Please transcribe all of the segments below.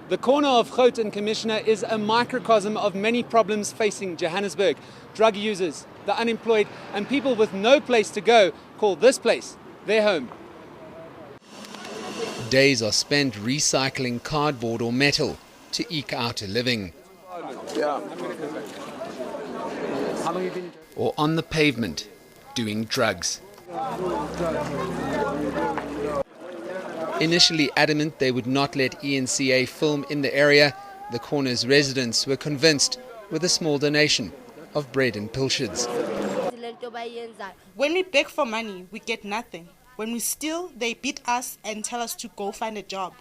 The corner of Groot and Commissioner is a microcosm of many problems facing Johannesburg. Drug users, the unemployed, and people with no place to go call this place their home. Days are spent recycling cardboard or metal to eke out a living. Or on the pavement, doing drugs. Initially adamant they would not let eNCA film in the area, the corner's residents were convinced with a small donation of bread and pilchards. When we beg for money, we get nothing. When we steal, they beat us and tell us to go find a job.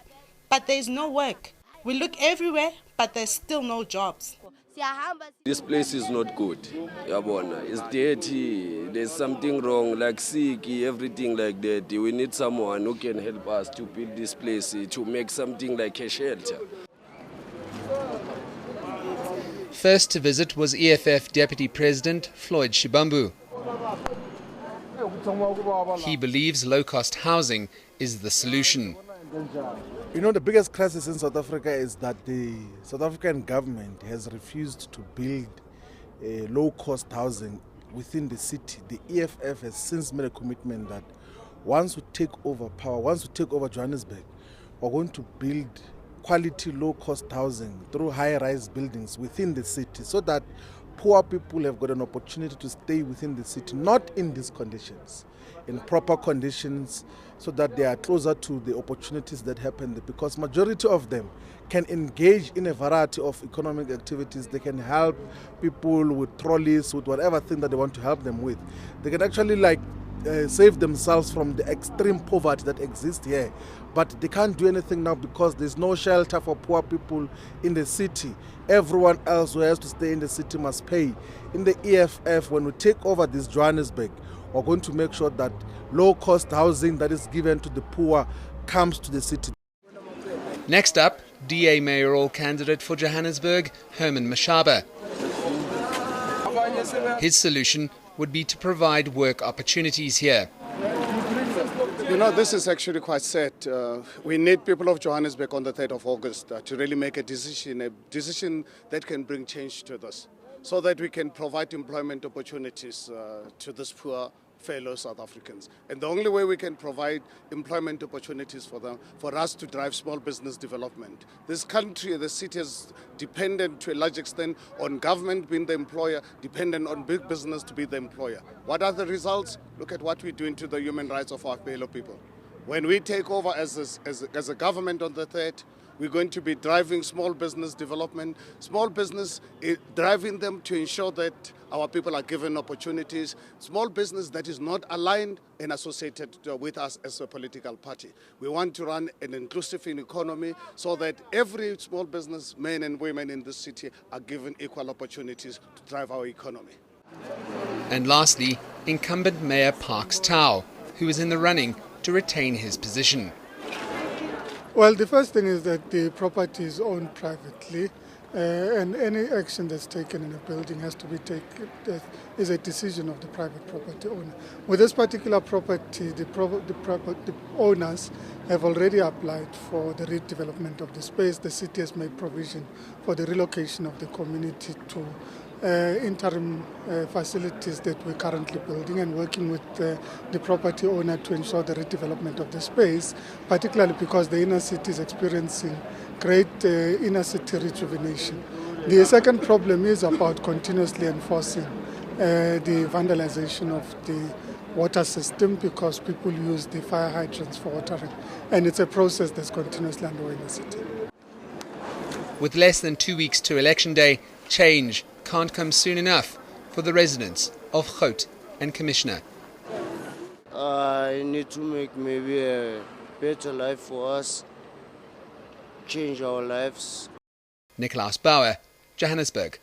But there is no work. We look everywhere, but there's still no jobs. This place is not good. It's dirty. There's something wrong, like sick, everything like that. We need someone who can help us to build this place, to make something like a shelter. First to visit was EFF Deputy President FLOYD SHIVAMBU. He believes low-cost housing is the solution. You know, the biggest crisis in South Africa is that the South African government has refused to build low-cost housing within the city. The EFF has since made a commitment that once we take over power, once we take over Johannesburg, we're going to build quality low-cost housing through high-rise buildings within the city so that poor people have got an opportunity to stay within the city, not in these conditions, in proper conditions, so that they are closer to the opportunities that happen there, because majority of them can engage in a variety of economic activities. They can help people with trolleys, with whatever thing that they want to help them with. They can actually save themselves from the extreme poverty that exists here. But they can't do anything now because there's no shelter for poor people in the city. Everyone else who has to stay in the city must pay. In the EFF, when we take over this Johannesburg, we're going to make sure that low-cost housing that is given to the poor comes to the city. Next up, DA Mayoral candidate for Johannesburg, HERMAN MASHABA. His solution would be to provide work opportunities here. You know, this is actually quite sad. We need people of Johannesburg on the 3rd of August to really make a decision that can bring change to this, so that we can provide employment opportunities to these poor fellow South Africans. And the only way we can provide employment opportunities for them, for us to drive small business development. This country, the city is dependent to a large extent on government being the employer, dependent on big business to be the employer. What are the results? Look at what we're doing to the human rights of our fellow people. When we take over as a government on the 3rd, we're going to be driving small business development, small business, driving them to ensure that our people are given opportunities, small business that is not aligned and associated with us as a political party. We want to run an inclusive economy so that every small business, men and women in this city, are given equal opportunities to drive our economy. And lastly, incumbent Mayor Parks Tau, who is in the running to retain his position. Well, the first thing is that the property is owned privately, and any action that's taken in a building has to be taken is a decision of the private property owner. With this particular property, the owners have already applied for the redevelopment of the space. The city has made provision for the relocation of the community to interim facilities that we're currently building, and working with the property owner to ensure the redevelopment of the space, particularly because the inner city is experiencing great inner city rejuvenation. The second problem is about continuously enforcing the vandalization of the water system, because people use the fire hydrants for watering, and it's a process that's continuously underway in the city. With less than 2 weeks to election day, change can't come soon enough for the residents of Groot and Commissioner. I need to make maybe a better life for us, change our lives. NICKOLAUS, BAUER, Johannesburg.